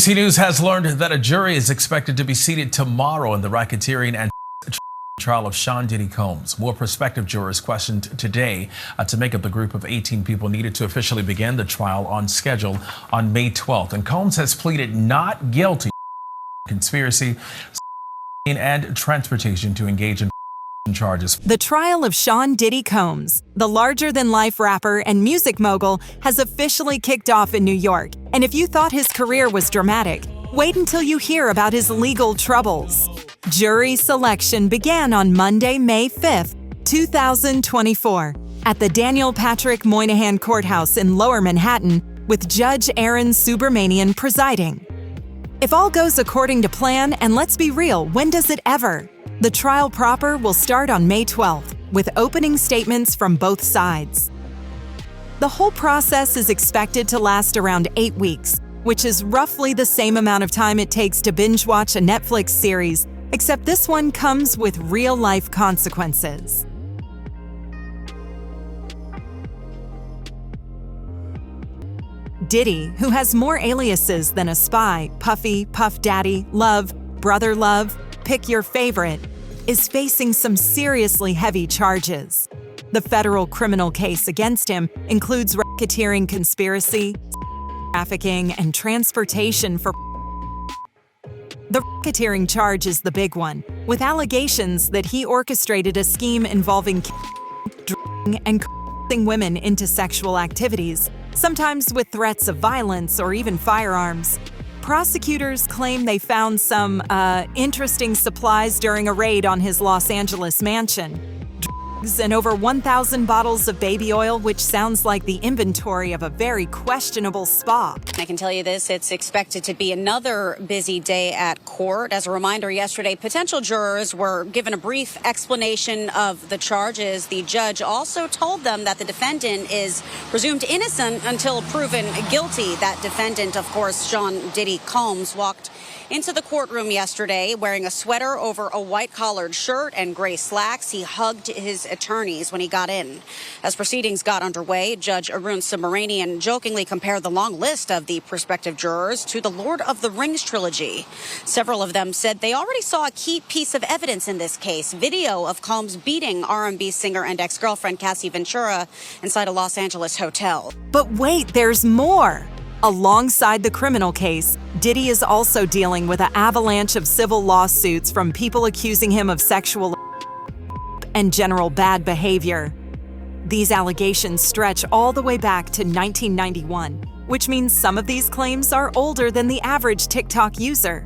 ABC News has learned that a jury is expected to be seated tomorrow in the racketeering and trial of Sean Diddy Combs. More prospective jurors questioned today to make up the group of 18 people needed to officially begin the trial on schedule on May 12th. And Combs has pleaded not guilty to conspiracy and transportation to engage in charges. The trial of Sean Diddy Combs, the larger-than-life rapper and music mogul, has officially kicked off in New York. And if you thought his career was dramatic, wait until you hear about his legal troubles. Jury selection began on Monday, May 5th, 2024, at the Daniel Patrick Moynihan Courthouse in Lower Manhattan, with Judge Aaron Subramanian presiding. If all goes according to plan, and let's be real, when does it ever? The trial proper will start on May 12th, with opening statements from both sides. The whole process is expected to last around 8 weeks, which is roughly the same amount of time it takes to binge-watch a Netflix series, except this one comes with real-life consequences. Diddy, who has more aliases than a spy, Puffy, Puff Daddy, Love, Brother Love, pick your favorite, is facing some seriously heavy charges. The federal criminal case against him includes racketeering conspiracy, trafficking, and transportation for. The racketeering charge is the big one, with allegations that he orchestrated a scheme involving drugging and coercing women into sexual activities, sometimes with threats of violence or even firearms. Prosecutors claim they found some, interesting supplies during a raid on his Los Angeles mansion. Drugs and over 1,000 bottles of baby oil, which sounds like the inventory of a very questionable spa. I can tell you this, it's expected to be another busy day at court. As a reminder, yesterday, potential jurors were given a brief explanation of the charges. The judge also told them that the defendant is presumed innocent until proven guilty. That defendant, of course, Sean Diddy Combs, walked into the courtroom yesterday wearing a sweater over a white-collared shirt and gray slacks. He hugged his attorneys when he got in. As proceedings got underway, Judge Aaron Subramanian jokingly compared the long list of the prospective jurors to the Lord of the Rings trilogy. Several of them said they already saw a key piece of evidence in this case, video of Combs beating R&B singer and ex-girlfriend Cassie Ventura inside a Los Angeles hotel. But wait, there's more! Alongside the criminal case, Diddy is also dealing with an avalanche of civil lawsuits from people accusing him of sexual and general bad behavior. These allegations stretch all the way back to 1991, which means some of these claims are older than the average TikTok user.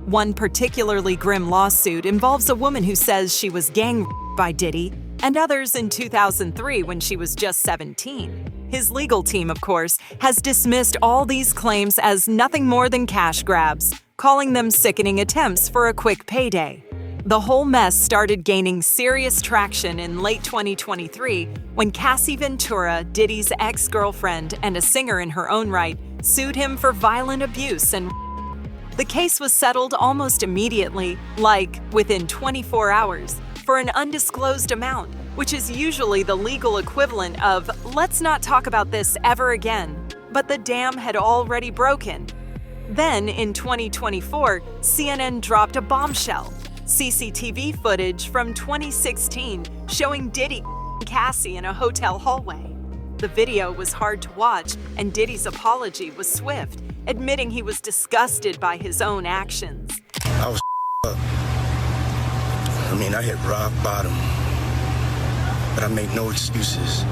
One particularly grim lawsuit involves a woman who says she was gang-raped by Diddy, and others in 2003 when she was just 17. His legal team, of course, has dismissed all these claims as nothing more than cash grabs, calling them sickening attempts for a quick payday. The whole mess started gaining serious traction in late 2023 when Cassie Ventura, Diddy's ex-girlfriend and a singer in her own right, sued him for violent abuse and the case was settled almost immediately, like within 24 hours, for an undisclosed amount, which is usually the legal equivalent of, let's not talk about this ever again. But the dam had already broken. Then, in 2024, CNN dropped a bombshell. CCTV footage from 2016 showing Diddy and Cassie in a hotel hallway. The video was hard to watch, and Diddy's apology was swift, admitting he was disgusted by his own actions. I was up. I hit rock bottom. But I make no excuses.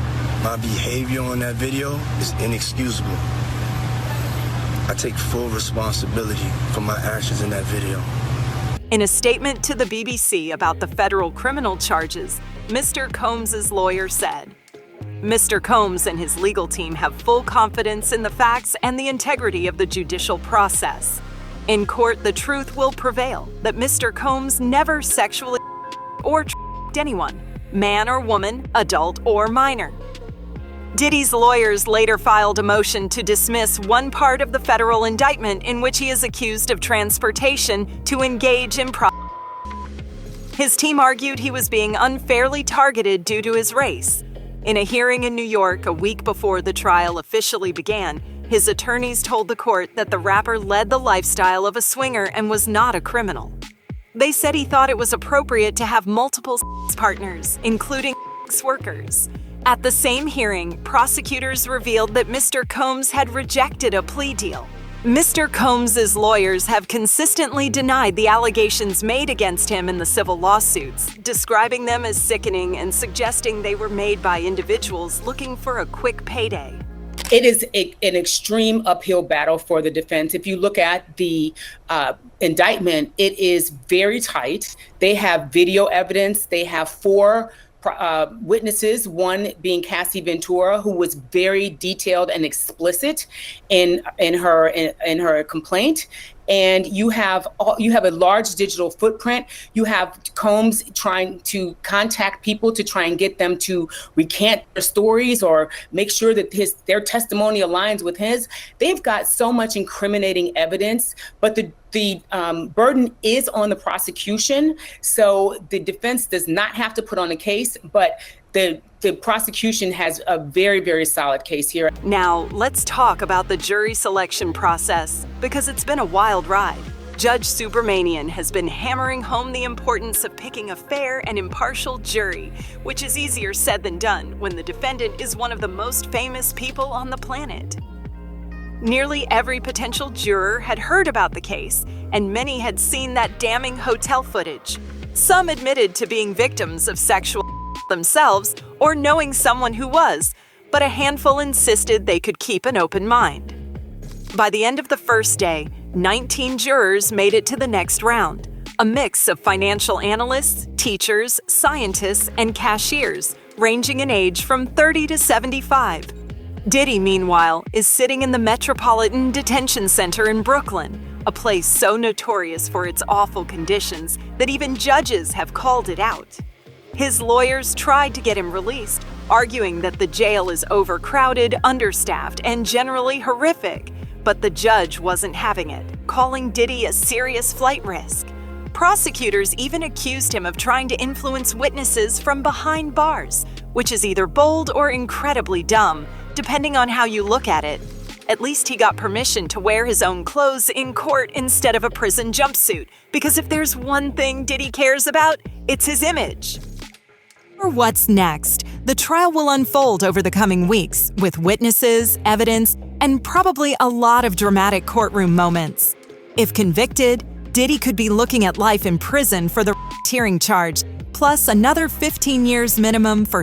My behavior on that video is inexcusable. I take full responsibility for my actions in that video. In a statement to the BBC about the federal criminal charges, Mr. Combs' lawyer said, Mr. Combs and his legal team have full confidence in the facts and the integrity of the judicial process. In court, the truth will prevail that Mr. Combs never sexually or anyone, man or woman, adult or minor. Diddy's lawyers later filed a motion to dismiss one part of the federal indictment in which he is accused of transportation to engage in His team argued he was being unfairly targeted due to his race. In a hearing in New York a week before the trial officially began, His attorneys told the court that the rapper led the lifestyle of a swinger and was not a criminal. They said he thought it was appropriate to have multiple sex partners, including sex workers. At the same hearing, prosecutors revealed that Mr. Combs had rejected a plea deal. Mr. Combs' lawyers have consistently denied the allegations made against him in the civil lawsuits, describing them as sickening and suggesting they were made by individuals looking for a quick payday. It is an extreme uphill battle for the defense. If you look at the indictment, it is very tight. They have video evidence. They have 4 witnesses, one being Cassie Ventura, who was very detailed and explicit in her complaint. And you have a large digital footprint. You have Combs trying to contact people to try and get them to recant their stories or make sure that their testimony aligns with his. They've got so much incriminating evidence, but the burden is on the prosecution. So the defense does not have to put on a case, but the prosecution has a very, very solid case here. Now, let's talk about the jury selection process, because it's been a wild ride. Judge Subramanian has been hammering home the importance of picking a fair and impartial jury, which is easier said than done when the defendant is one of the most famous people on the planet. Nearly every potential juror had heard about the case, and many had seen that damning hotel footage. Some admitted to being victims of sexual themselves or knowing someone who was, but a handful insisted they could keep an open mind. By the end of the first day, 19 jurors made it to the next round, a mix of financial analysts, teachers, scientists, and cashiers, ranging in age from 30 to 75. Diddy, meanwhile, is sitting in the Metropolitan Detention Center in Brooklyn, a place so notorious for its awful conditions that even judges have called it out. His lawyers tried to get him released, arguing that the jail is overcrowded, understaffed, and generally horrific, but the judge wasn't having it, calling Diddy a serious flight risk. Prosecutors even accused him of trying to influence witnesses from behind bars, which is either bold or incredibly dumb, depending on how you look at it. At least he got permission to wear his own clothes in court instead of a prison jumpsuit, because if there's one thing Diddy cares about, it's his image. For what's next, the trial will unfold over the coming weeks, with witnesses, evidence, and probably a lot of dramatic courtroom moments. If convicted, Diddy could be looking at life in prison for the racketeering charge, plus another 15 years minimum for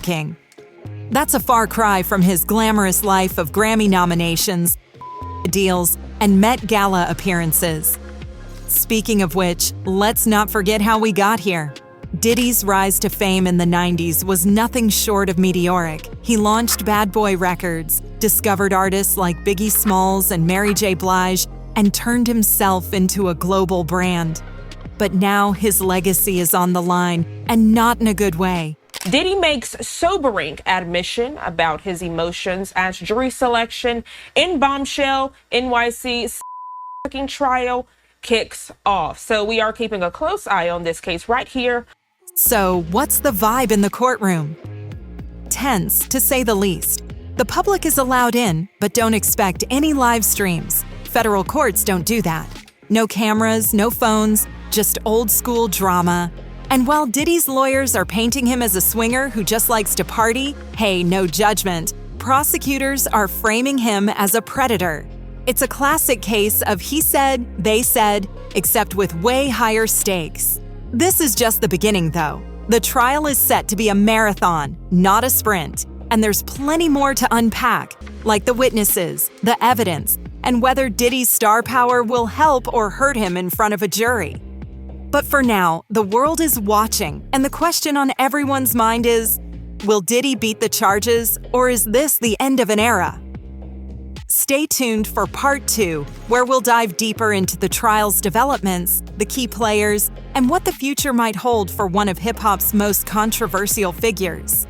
king. That's a far cry from his glamorous life of Grammy nominations, deals, and Met Gala appearances. Speaking of which, let's not forget how we got here. Diddy's rise to fame in the 90s was nothing short of meteoric. He launched Bad Boy Records, discovered artists like Biggie Smalls and Mary J. Blige, and turned himself into a global brand. But now his legacy is on the line, and not in a good way. Diddy makes sobering admission about his emotions as jury selection in Bombshell NYC trial kicks off. So we are keeping a close eye on this case right here. So what's the vibe in the courtroom? Tense, to say the least. The public is allowed in, but don't expect any live streams. Federal courts don't do that. No cameras, no phones, just old school drama. And while Diddy's lawyers are painting him as a swinger who just likes to party, hey, no judgment, prosecutors are framing him as a predator. It's a classic case of he said, they said, except with way higher stakes. This is just the beginning, though. The trial is set to be a marathon, not a sprint, and there's plenty more to unpack, like the witnesses, the evidence, and whether Diddy's star power will help or hurt him in front of a jury. But for now, the world is watching, and the question on everyone's mind is, will Diddy beat the charges, or is this the end of an era? Stay tuned for Part 2, where we'll dive deeper into the trial's developments, the key players, and what the future might hold for one of hip-hop's most controversial figures.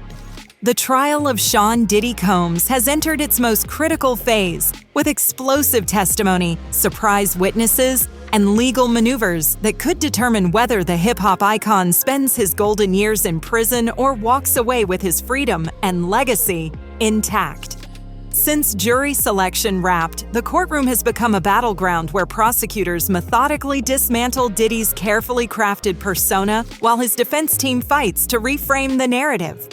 The trial of Sean Diddy Combs has entered its most critical phase, with explosive testimony, surprise witnesses, and legal maneuvers that could determine whether the hip-hop icon spends his golden years in prison or walks away with his freedom and legacy intact. Since jury selection wrapped, the courtroom has become a battleground where prosecutors methodically dismantle Diddy's carefully crafted persona while his defense team fights to reframe the narrative.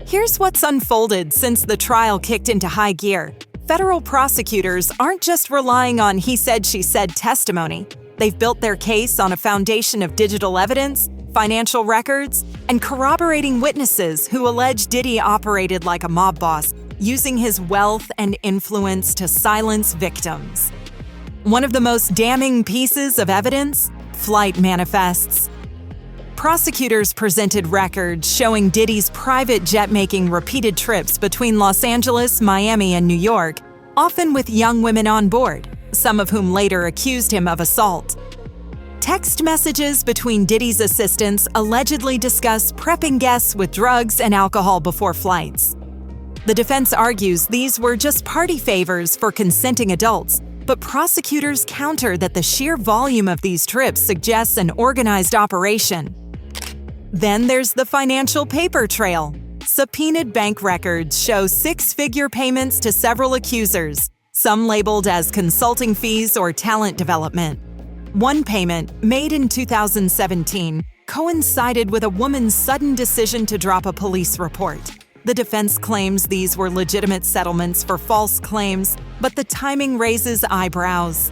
Here's what's unfolded since the trial kicked into high gear. Federal prosecutors aren't just relying on he said, she said testimony. They've built their case on a foundation of digital evidence, financial records, and corroborating witnesses who allege Diddy operated like a mob boss, using his wealth and influence to silence victims. One of the most damning pieces of evidence? Flight manifests. Prosecutors presented records showing Diddy's private jet making repeated trips between Los Angeles, Miami, and New York, often with young women on board, some of whom later accused him of assault. Text messages between Diddy's assistants allegedly discuss prepping guests with drugs and alcohol before flights. The defense argues these were just party favors for consenting adults, but prosecutors counter that the sheer volume of these trips suggests an organized operation. Then there's the financial paper trail. Subpoenaed bank records show six-figure payments to several accusers, some labeled as consulting fees or talent development. One payment, made in 2017, coincided with a woman's sudden decision to drop a police report. The defense claims these were legitimate settlements for false claims, but the timing raises eyebrows.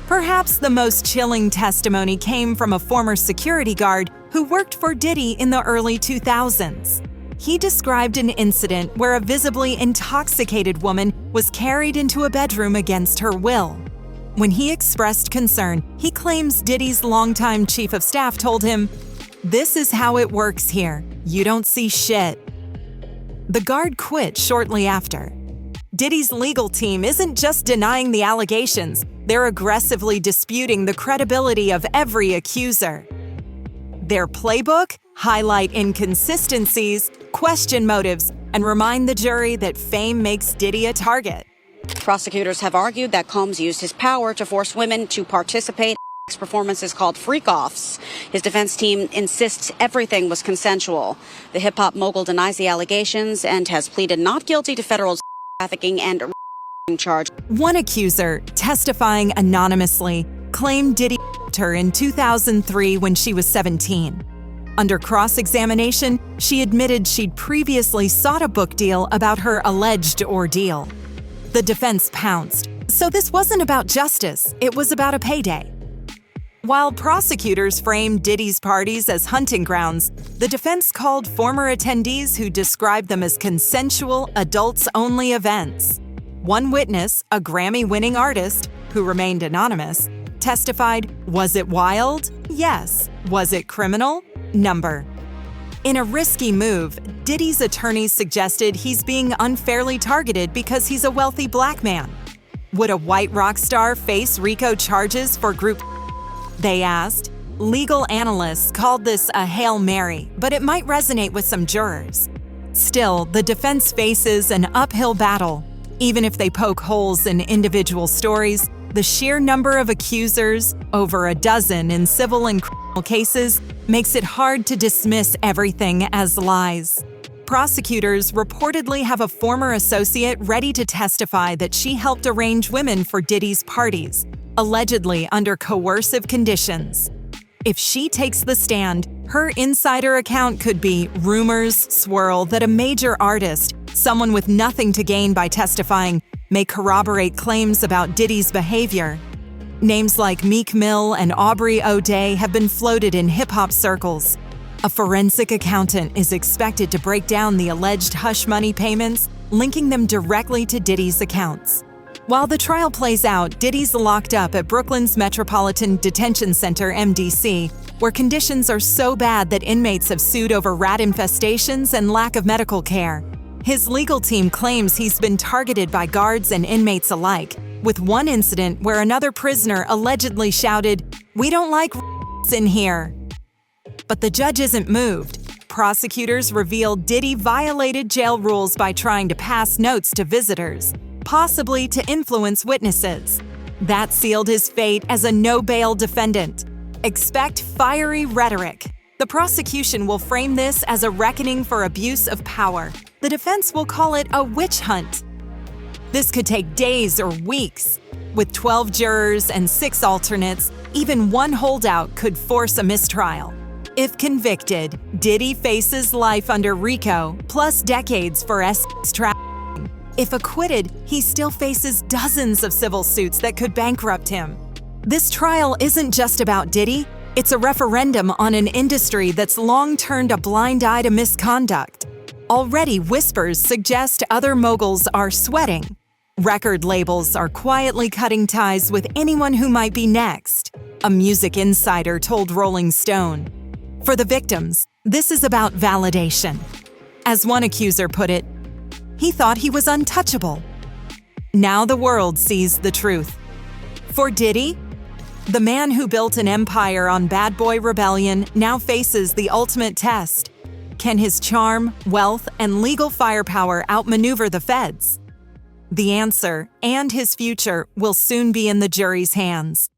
Perhaps the most chilling testimony came from a former security guard who worked for Diddy in the early 2000s. He described an incident where a visibly intoxicated woman was carried into a bedroom against her will. When he expressed concern, he claims Diddy's longtime chief of staff told him, "This is how it works here. You don't see shit." The guard quit shortly after. Diddy's legal team isn't just denying the allegations, they're aggressively disputing the credibility of every accuser. Their playbook? Highlight inconsistencies, question motives, and remind the jury that fame makes Diddy a target. Prosecutors have argued that Combs used his power to force women to participate in performances called freak-offs. His defense team insists everything was consensual. The hip-hop mogul denies the allegations and has pleaded not guilty to federal trafficking and charge. One accuser, testifying anonymously, claimed Diddy raped her in 2003 when she was 17. Under cross-examination, she admitted she'd previously sought a book deal about her alleged ordeal. The defense pounced. So this wasn't about justice, it was about a payday. While prosecutors framed Diddy's parties as hunting grounds, the defense called former attendees who described them as consensual, adults-only events. One witness, a Grammy-winning artist, who remained anonymous, testified, "Was it wild? Yes. Was it criminal? Number." In a risky move, Diddy's attorneys suggested he's being unfairly targeted because he's a wealthy black man. Would a white rock star face RICO charges for group? They asked. Legal analysts called this a Hail Mary, but it might resonate with some jurors. Still, the defense faces an uphill battle. Even if they poke holes in individual stories, the sheer number of accusers, over a dozen in civil and criminal cases, makes it hard to dismiss everything as lies. Prosecutors reportedly have a former associate ready to testify that she helped arrange women for Diddy's parties, allegedly under coercive conditions. If she takes the stand, her insider account could be rumors swirl that a major artist, someone with nothing to gain by testifying, may corroborate claims about Diddy's behavior. Names like Meek Mill and Aubrey O'Day have been floated in hip-hop circles. A forensic accountant is expected to break down the alleged hush money payments, linking them directly to Diddy's accounts. While the trial plays out, Diddy's locked up at Brooklyn's Metropolitan Detention Center, MDC, where conditions are so bad that inmates have sued over rat infestations and lack of medical care. His legal team claims he's been targeted by guards and inmates alike, with one incident where another prisoner allegedly shouted, "We don't like in here." But the judge isn't moved. Prosecutors revealed Diddy violated jail rules by trying to pass notes to visitors, possibly to influence witnesses. That sealed his fate as a no-bail defendant. Expect fiery rhetoric. The prosecution will frame this as a reckoning for abuse of power. The defense will call it a witch hunt. This could take days or weeks. With 12 jurors and 6 alternates, even one holdout could force a mistrial. If convicted, Diddy faces life under RICO, plus decades for trafficking. If acquitted, he still faces dozens of civil suits that could bankrupt him. This trial isn't just about Diddy, it's a referendum on an industry that's long turned a blind eye to misconduct. Already, whispers suggest other moguls are sweating. Record labels are quietly cutting ties with anyone who might be next, a music insider told Rolling Stone. For the victims, this is about validation. As one accuser put it, he thought he was untouchable. Now the world sees the truth. For Diddy, the man who built an empire on Bad Boy Rebellion now faces the ultimate test. Can his charm, wealth, and legal firepower outmaneuver the feds? The answer and his future will soon be in the jury's hands.